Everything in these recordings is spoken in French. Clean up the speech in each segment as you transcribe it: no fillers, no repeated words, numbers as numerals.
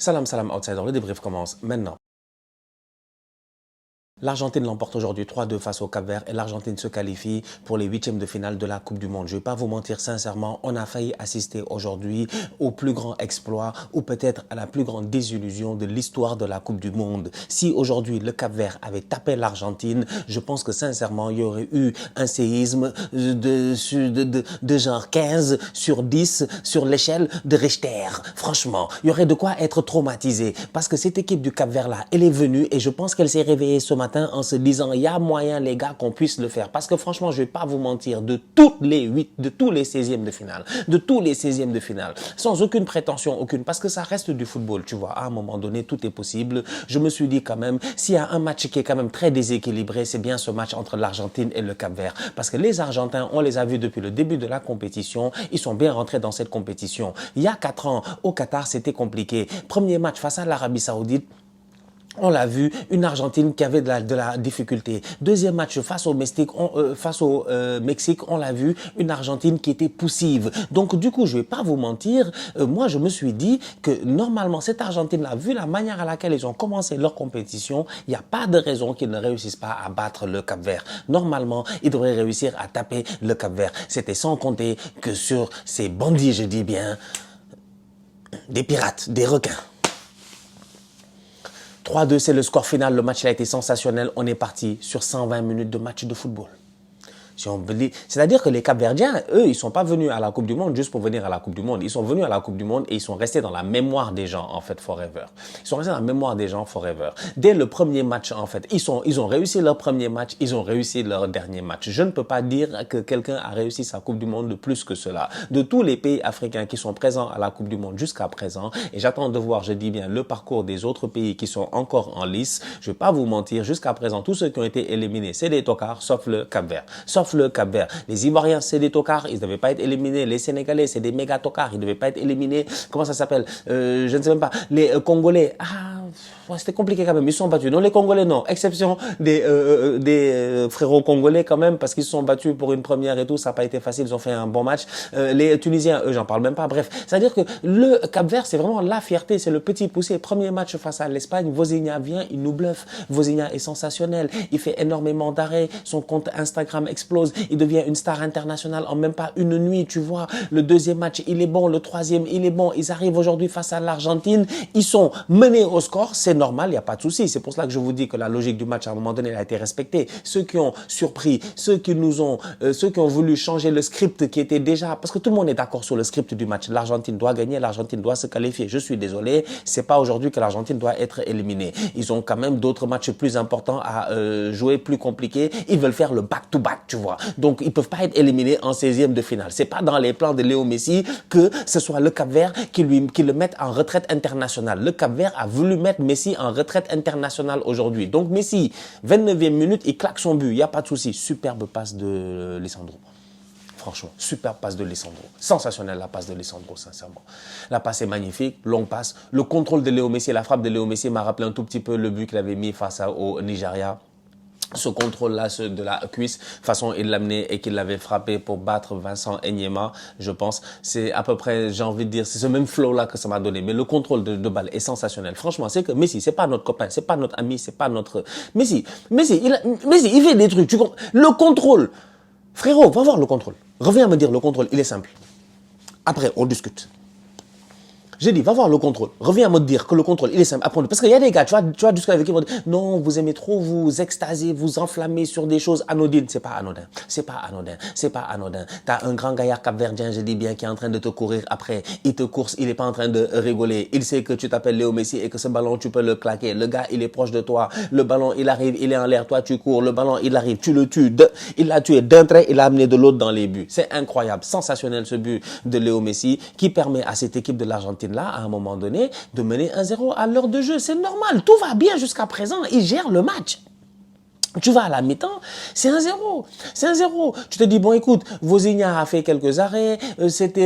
Salam, salam, outsider. Le débrief commence maintenant. L'Argentine l'emporte aujourd'hui 3-2 face au Cap-Vert et l'Argentine se qualifie pour les huitièmes de finale de la Coupe du Monde. Je ne vais pas vous mentir sincèrement, on a failli assister aujourd'hui au plus grand exploit ou peut-être à la plus grande désillusion de l'histoire de la Coupe du Monde. Si aujourd'hui le Cap-Vert avait tapé l'Argentine, je pense que sincèrement il y aurait eu un séisme de genre 15 sur 10 sur l'échelle de Richter. Franchement, il y aurait de quoi être traumatisé parce que cette équipe du Cap-Vert là, elle est venue et je pense qu'elle s'est réveillée ce matin en se disant il y a moyen les gars qu'on puisse le faire parce que franchement je vais pas vous mentir de tous les 16e de finale sans aucune prétention aucune parce que ça reste du football tu vois à un moment donné tout est possible. Je me suis dit quand même s'il y a un match qui est quand même très déséquilibré c'est bien ce match entre l'Argentine et le Cap-Vert parce que les Argentins on les a vus depuis le début de la compétition, ils sont bien rentrés dans cette compétition. Il y a 4 ans au Qatar c'était compliqué, premier match face à l'Arabie Saoudite. On l'a vu, une Argentine qui avait de la difficulté. Deuxième match face au Mexique, on l'a vu, une Argentine qui était poussive. Donc du coup, je vais pas vous mentir, moi je me suis dit que normalement cette Argentine-là, vu la manière à laquelle ils ont commencé leur compétition, il n'y a pas de raison qu'ils ne réussissent pas à battre le Cap-Vert. Normalement, ils devraient réussir à taper le Cap-Vert. C'était sans compter que sur ces bandits, je dis bien, des pirates, des requins. 3-2, c'est le score final. Le match a été sensationnel. On est parti sur 120 minutes de match de football. Si on veut dire, c'est-à-dire que les Cap-Verdiens, eux, ils sont pas venus à la Coupe du Monde juste pour venir à la Coupe du Monde. Ils sont venus à la Coupe du Monde et ils sont restés dans la mémoire des gens, en fait, forever. Ils sont restés dans la mémoire des gens forever. Dès le premier match, en fait, ils ont réussi leur premier match, ils ont réussi leur dernier match. Je ne peux pas dire que quelqu'un a réussi sa Coupe du Monde de plus que cela. De tous les pays africains qui sont présents à la Coupe du Monde jusqu'à présent, et j'attends de voir, je dis bien, le parcours des autres pays qui sont encore en lice. Je vais pas vous mentir, jusqu'à présent, tous ceux qui ont été éliminés, c'est des tocards, sauf le Cap-Vert. Sauf le Cap-Vert. Les Ivoiriens, c'est des tocards, ils ne devaient pas être éliminés. Les Sénégalais, c'est des méga tocards, ils ne devaient pas être éliminés. Comment ça s'appelle je ne sais même pas. Les Congolais, c'était compliqué quand même, ils se sont battus. Non, les Congolais, non. Exception des frérots congolais quand même, parce qu'ils se sont battus pour une première et tout, ça n'a pas été facile, ils ont fait un bon match. Les Tunisiens, eux, j'en parle même pas. Bref, c'est-à-dire que le Cap-Vert, c'est vraiment la fierté, c'est le petit poussé. Premier match face à l'Espagne, Vozinha vient, il nous bluffe. Vozinha est sensationnel, il fait énormément d'arrêts, son compte Instagram explose, il devient une star internationale en même pas une nuit, tu vois. Le deuxième match, il est bon, le troisième, il est bon. Ils arrivent aujourd'hui face à l'Argentine, ils sont menés au score, c'est normal, il n'y a pas de souci. C'est pour cela que je vous dis que la logique du match, à un moment donné, elle a été respectée. Ceux qui ont surpris, ceux qui ont voulu changer le script qui était déjà, parce que tout le monde est d'accord sur le script du match. L'Argentine doit gagner, l'Argentine doit se qualifier. Je suis désolé, c'est pas aujourd'hui que l'Argentine doit être éliminée. Ils ont quand même d'autres matchs plus importants à jouer, plus compliqués. Ils veulent faire le back-to-back, tu vois. Donc, ils peuvent pas être éliminés en 16e de finale. C'est pas dans les plans de Léo Messi que ce soit le Cap-Vert qui le mette en retraite internationale. Le Cap-Vert a voulu mettre Messi en retraite internationale aujourd'hui. Donc, Messi, 29e minute, il claque son but. Il n'y a pas de souci. Superbe passe de Lisandro. Franchement, superbe passe de Lisandro. Sensationnelle la passe de Lisandro, sincèrement. La passe est magnifique, longue passe. Le contrôle de Léo Messi, la frappe de Léo Messi m'a rappelé un tout petit peu le but qu'il avait mis face au Nigeria. Ce contrôle-là de la cuisse, façon il l'amenait et qu'il l'avait frappé pour battre Vincent Enyeama, je pense. C'est à peu près, j'ai envie de dire, c'est ce même flow-là que ça m'a donné. Mais le contrôle de balle est sensationnel. Franchement, c'est que Messi, c'est pas notre copain, c'est pas notre ami, c'est pas notre... Messi, il fait des trucs. Le contrôle. Frérot, va voir le contrôle. Reviens me dire le contrôle, il est simple. Après, on discute. J'ai dit, va voir le contrôle. Reviens à me dire que le contrôle, il est simple. Apprendre. Parce qu'il y a des gars, tu vois, jusqu'à avec qui vont dire, non, vous aimez trop vous extasier, vous enflammer sur des choses anodines. C'est pas anodin. C'est pas anodin. C'est pas anodin. T'as un grand gaillard capverdien, je dis bien, qui est en train de te courir après. Il te course, il est pas en train de rigoler. Il sait que tu t'appelles Léo Messi et que ce ballon, tu peux le claquer. Le gars, il est proche de toi. Le ballon, il arrive, il est en l'air. Toi, tu cours. Le ballon, il arrive. Tu le tues. Il l'a tué d'un trait, il l'a amené de l'autre dans les buts. C'est incroyable. Sensationnel ce but de Léo Messi qui permet à cette équipe de l'Argentine là, à un moment donné, de mener 1-0 à l'heure de jeu. C'est normal, tout va bien jusqu'à présent. Ils gèrent le match. Tu vas à la mi-temps, c'est 1-0. C'est 1-0. Tu te dis, bon, écoute, Vozinha a fait quelques arrêts. Cette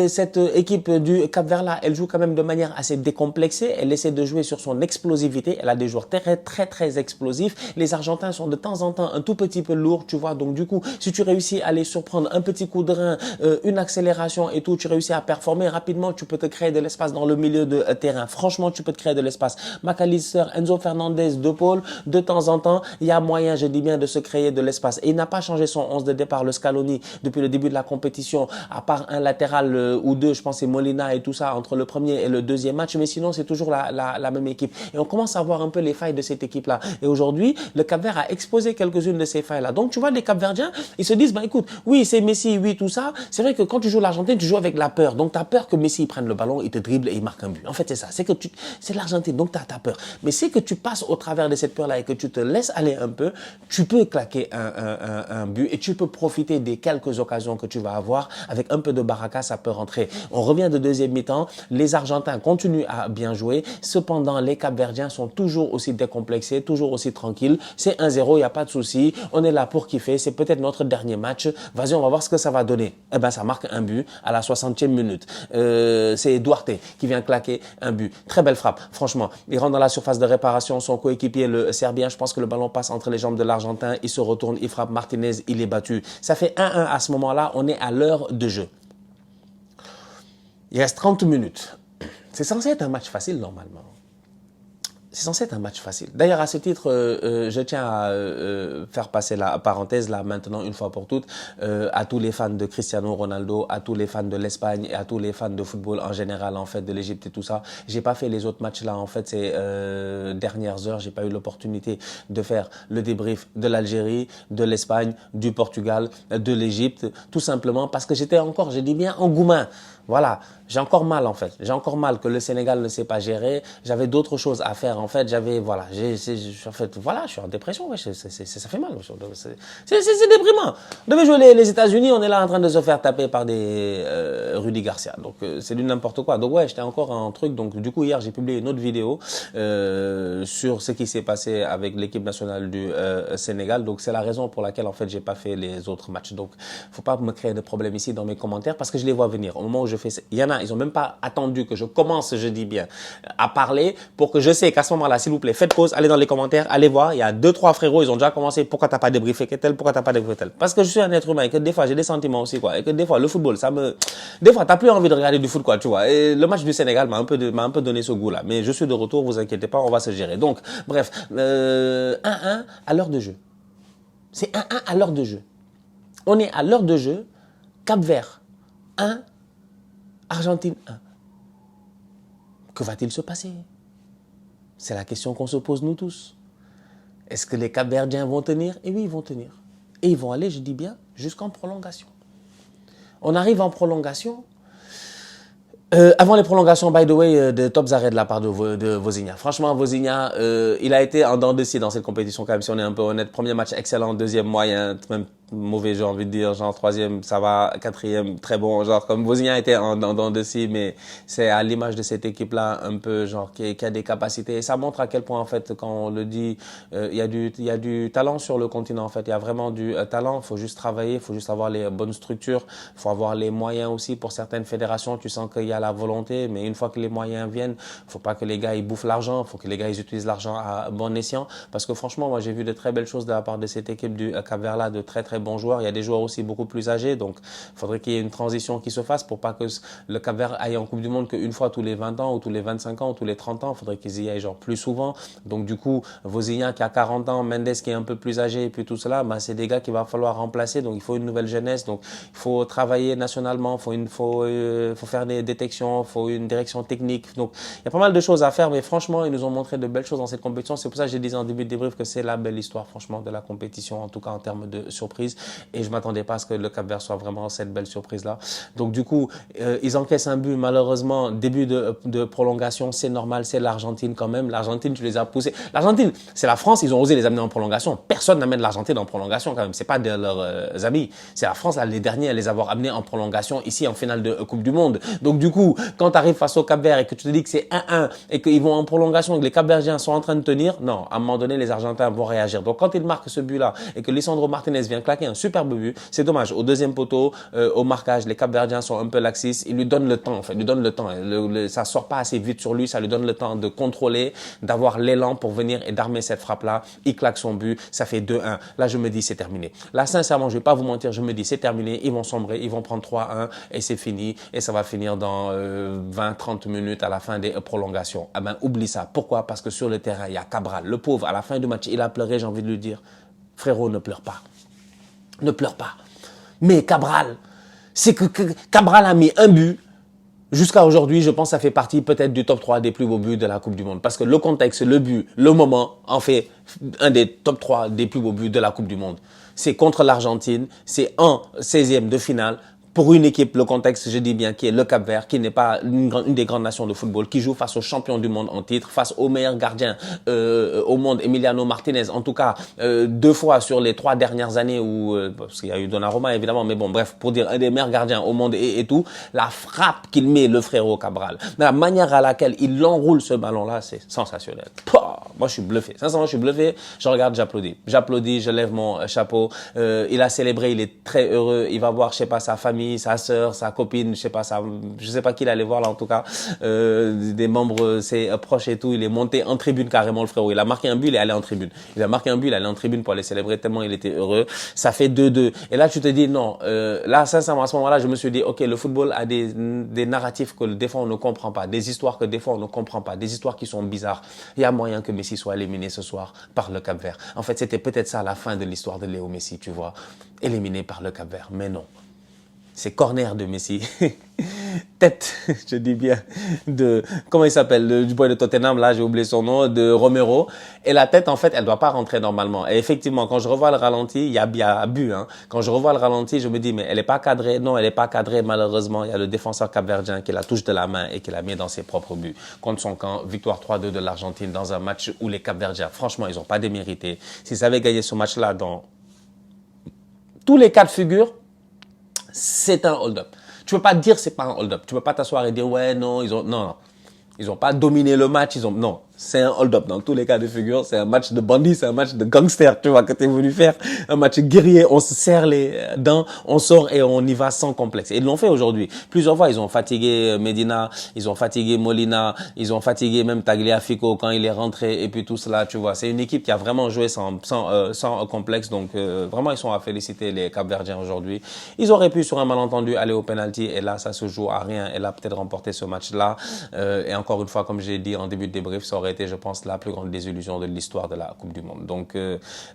équipe du Cap-Vert-là, elle joue quand même de manière assez décomplexée. Elle essaie de jouer sur son explosivité. Elle a des joueurs très explosifs. Les Argentins sont de temps en temps un tout petit peu lourds, tu vois. Donc, du coup, si tu réussis à les surprendre un petit coup de rein, une accélération et tout, tu réussis à performer rapidement, tu peux te créer de l'espace dans le milieu de terrain. Franchement, tu peux te créer de l'espace. McAllister, Enzo Fernandez, De Paul, de temps en temps, il y a moyen, je dis bien, de se créer de l'espace. Et il n'a pas changé son 11 de départ, le Scaloni, depuis le début de la compétition, à part un latéral ou deux, je pense c'est Molina et tout ça, entre le premier et le deuxième match, mais sinon c'est toujours la même équipe. Et on commence à voir un peu les failles de cette équipe-là. Et aujourd'hui, le Cap-Vert a exposé quelques-unes de ces failles-là. Donc tu vois, les Cap-Verdiens, ils se disent, bah écoute, oui, c'est Messi, oui, tout ça. C'est vrai que quand tu joues l'Argentine, tu joues avec la peur. Donc tu as peur que Messi prenne le ballon, il te dribble et il marque un but. En fait, c'est ça. C'est l'Argentine, donc tu as peur. Mais c'est que tu passes au travers de cette peur-là et que tu te laisses aller un peu, tu peux claquer un but et tu peux profiter des quelques occasions que tu vas avoir. Avec un peu de baraka, ça peut rentrer. On revient de deuxième mi-temps. Les Argentins continuent à bien jouer. Cependant, les Cap-Verdiens sont toujours aussi décomplexés, toujours aussi tranquilles. C'est 1-0, il n'y a pas de souci. On est là pour kiffer. C'est peut-être notre dernier match. Vas-y, on va voir ce que ça va donner. Eh ben, ça marque un but à la 60e minute. C'est Duarte qui vient claquer un but. Très belle frappe, franchement. Il rentre dans la surface de réparation. Son coéquipier, le Serbien, je pense que le ballon passe entre les jambes de l'Argentin. Il se retourne, il frappe Martinez, il est battu. Ça fait 1-1 à ce moment-là. On est à l'heure de jeu. Il reste 30 minutes. C'est censé être un match facile normalement. C'est censé être un match facile. D'ailleurs, à ce titre, je tiens à faire passer la parenthèse là maintenant une fois pour toutes à tous les fans de Cristiano Ronaldo, à tous les fans de l'Espagne et à tous les fans de football en général en fait de l'Égypte et tout ça. J'ai pas fait les autres matchs là en fait ces dernières heures. J'ai pas eu l'opportunité de faire le débrief de l'Algérie, de l'Espagne, du Portugal, de l'Égypte, tout simplement parce que j'étais encore, je dis bien, engouement. Voilà, j'ai encore mal en fait. J'ai encore mal que le Sénégal ne sait pas gérer. J'avais d'autres choses à faire en fait. Voilà, en fait, voilà, je suis en dépression. Ouais, ça fait mal. C'est déprimant. On devait jouer les États-Unis, on est là en train de se faire taper par des Rudy Garcia. Donc c'est du n'importe quoi. Donc ouais, j'étais encore en truc. Donc du coup hier j'ai publié une autre vidéo sur ce qui s'est passé avec l'équipe nationale du Sénégal. Donc c'est la raison pour laquelle en fait j'ai pas fait les autres matchs. Donc faut pas me créer de problème ici dans mes commentaires parce que je les vois venir. Au moment où je fais, il y en a, ils ont même pas attendu que je commence, je dis bien, à parler pour que je sais qu'à ce moment-là, s'il vous plaît, faites pause, allez dans les commentaires, allez voir. Il y a 2-3 frérots, ils ont déjà commencé. Pourquoi t'as pas débriefé tel, pourquoi t'as pas débriefé tel? Parce que je suis un être humain et que des fois j'ai des sentiments aussi quoi. Et que des fois le football, des fois t'as plus envie de regarder du foot quoi, tu vois. Et le match du Sénégal m'a un peu donné ce goût-là. Mais je suis de retour, vous inquiétez pas, on va se gérer. Donc bref, 1-1 à l'heure de jeu. C'est 1-1 à l'heure de jeu. On est à l'heure de jeu. Cap-Vert 1. Argentine 1. Que va-t-il se passer? C'est la question qu'on se pose nous tous. Est-ce que les Cap-Verdiens vont tenir? Et oui, ils vont tenir. Et ils vont aller, je dis bien, jusqu'en prolongation. On arrive en prolongation. Avant les prolongations, by the way, de top arrêts de la part de Vozinha. Franchement, Vozinha, il a été en dents de scie dans cette compétition, quand même, si on est un peu honnête. Premier match excellent, deuxième moyen, même mauvais, j'ai envie de dire, genre troisième, ça va, quatrième, très bon, genre comme Vozinha était en dents de scie, mais c'est à l'image de cette équipe-là, un peu, genre, qui a des capacités. Et ça montre à quel point, en fait, quand on le dit, il y a du talent sur le continent, en fait. Il y a vraiment du talent, il faut juste travailler, il faut juste avoir les bonnes structures, il faut avoir les moyens aussi pour certaines fédérations. Tu sens qu'il y a la volonté, mais une fois que les moyens viennent, faut pas que les gars ils bouffent l'argent, faut que les gars ils utilisent l'argent à bon escient, parce que franchement, moi j'ai vu de très belles choses de la part de cette équipe du Cap-Vert là, de très bons joueurs. Il y a des joueurs aussi beaucoup plus âgés, donc il faudrait qu'il y ait une transition qui se fasse pour pas que le Cap-Vert aille en Coupe du Monde qu'une fois tous les 20 ans ou tous les 25 ans ou tous les 30 ans. Il faudrait qu'ils y aillent genre plus souvent. Donc du coup, Vozinha qui a 40 ans, Mendes qui est un peu plus âgé et puis tout cela, ben, c'est des gars qu'il va falloir remplacer. Donc il faut une nouvelle jeunesse, donc il faut travailler nationalement, faut faire des détections, il faut une direction technique. Donc, il y a pas mal de choses à faire, mais franchement, ils nous ont montré de belles choses dans cette compétition. C'est pour ça que je disais en début de débrief que c'est la belle histoire, franchement, de la compétition, en tout cas en termes de surprise. surprise. Et je ne m'attendais pas à ce que le Cap-Vert soit vraiment cette belle surprise-là. Donc du coup, ils encaissent un but, malheureusement, début de prolongation, c'est normal, c'est l'Argentine quand même. L'Argentine, tu les as poussés. L'Argentine, c'est la France, ils ont osé les amener en prolongation. Personne n'amène l'Argentine en prolongation quand même. C'est pas de leurs amis. C'est la France, là, les derniers à les avoir amenés en prolongation ici en finale de Coupe du Monde. Donc du coup, quand tu arrives face au Cap-Vert et que tu te dis que c'est 1-1 et qu'ils vont en prolongation et que les Cap-Verdiens sont en train de tenir, non, à un moment donné, les Argentins vont réagir. Donc quand ils marquent ce but-là et que Lisandro Martinez vient claquer un superbe but, c'est dommage. Au deuxième poteau, au marquage, les Cap-Verdiens sont un peu laxistes. Ils lui donnent le temps, en fait. Ils lui donnent le temps. Ça sort pas assez vite sur lui. Ça lui donne le temps de contrôler, d'avoir l'élan pour venir et d'armer cette frappe-là. Il claque son but. Ça fait 2-1. Là, je me dis, c'est terminé. Là, sincèrement, je vais pas vous mentir. Je me dis, c'est terminé. Ils vont sombrer. Ils vont prendre 3-1 et c'est fini. Et ça va finir dans 20-30 minutes à la fin des prolongations. Ah ben, oublie ça. Pourquoi? Parce que sur le terrain, il y a Cabral. Le pauvre, à la fin du match, il a pleuré. J'ai envie de lui dire, frérot, ne pleure pas. Ne pleure pas. Mais Cabral, c'est que Cabral a mis un but. Jusqu'à aujourd'hui, je pense que ça fait partie peut-être du top 3 des plus beaux buts de la Coupe du Monde. Parce que le contexte, le but, le moment en fait un des top 3 des plus beaux buts de la Coupe du Monde. C'est contre l'Argentine, c'est en 16e de finale. Pour une équipe, le contexte, je dis bien, qui est le Cap-Vert, qui n'est pas une des grandes nations de football, qui joue face au champion du monde en titre, face au meilleur gardien au monde, Emiliano Martinez. En tout cas, 2 fois sur les 3 dernières années, où parce qu'il y a eu Donnarumma évidemment, mais bon, bref, pour dire un des meilleurs gardiens au monde et tout, la frappe qu'il met, le frérot Cabral, la manière à laquelle il enroule ce ballon-là, c'est sensationnel. Pouah, moi, je suis bluffé. Sincèrement, je suis bluffé. Je regarde, j'applaudis. J'applaudis, je lève mon chapeau. Il a célébré, il est très heureux. Il va voir, je sais pas, sa famille, sa sœur, sa copine, je sais pas qui il allait voir là en tout cas, des membres, ses proches et tout. Il est monté en tribune carrément le frérot. Il a marqué un but, il est allé en tribune. Il a marqué un but, il est allé en tribune pour aller célébrer tellement il était heureux. Ça fait 2-2. Et là tu te dis non, là sincèrement à ce moment-là je me suis dit ok, le football a des narratifs que des fois on ne comprend pas, des histoires que des fois on ne comprend pas, des histoires qui sont bizarres. Il y a moyen que Messi soit éliminé ce soir par le Cap-Vert. En fait c'était peut-être ça la fin de l'histoire de Léo Messi, tu vois, éliminé par le Cap-Vert. Mais non. C'est corner de Messi. Tête, je dis bien, de, comment il s'appelle, du boy de Tottenham, là, j'ai oublié son nom, de Romero. Et la tête, en fait, elle doit pas rentrer normalement. Et effectivement, quand je revois le ralenti, il y a but, hein. Quand je revois le ralenti, je me dis, mais elle est pas cadrée. Non, elle est pas cadrée, malheureusement. Il y a le défenseur capverdien qui la touche de la main et qui la met dans ses propres buts. Contre son camp, victoire 3-2 de l'Argentine dans un match où les Capverdiens, franchement, ils ont pas démérité. S'ils avaient gagné ce match-là dans tous les cas de figure, c'est un hold-up. Tu peux pas dire c'est pas un hold-up. Tu peux pas t'asseoir et dire ouais non non. Ils ont pas dominé le match, non, c'est un hold-up dans tous les cas de figure, c'est un match de bandits, c'est un match de gangsters, tu vois, que t'es venu faire, un match guerrier, on se serre les dents, on sort et on y va sans complexe. Et ils l'ont fait aujourd'hui. Plusieurs fois, ils ont fatigué Medina, ils ont fatigué Molina, ils ont fatigué même Tagliafico quand il est rentré et puis tout cela, tu vois. C'est une équipe qui a vraiment joué sans complexe, donc vraiment ils sont à féliciter les Cap-Verdiens aujourd'hui. Ils auraient pu sur un malentendu aller au penalty et là ça se joue à rien et là peut-être remporter ce match-là et encore une fois, comme j'ai dit en début de débrief, ça aurait été, je pense, la plus grande désillusion de l'histoire de la Coupe du Monde. Donc,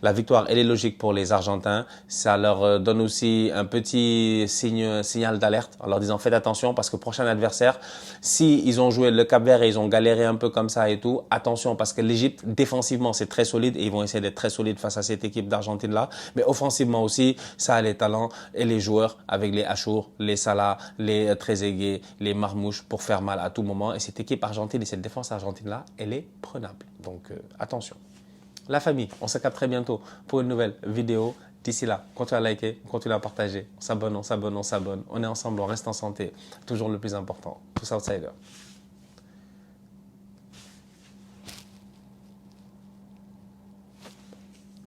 la victoire, elle est logique pour les Argentins. Ça leur donne aussi un petit signal d'alerte en leur disant faites attention parce que prochain adversaire, si ils ont joué le Cap-Vert et ils ont galéré un peu comme ça et tout, attention parce que l'Égypte, défensivement, c'est très solide et ils vont essayer d'être très solides face à cette équipe d'Argentine-là. Mais offensivement aussi, ça a les talents et les joueurs avec les Achour, les Salah, les Trezeguet, les Marmouche pour faire mal à tout moment. Et cette équipe argentine et cette défense argentine-là, elle est prenable. Donc, attention. La famille, on se capte très bientôt pour une nouvelle vidéo. D'ici là, continuez à liker, continuez à partager. On s'abonne. On est ensemble, on reste en santé. Toujours le plus important. Tous outsiders.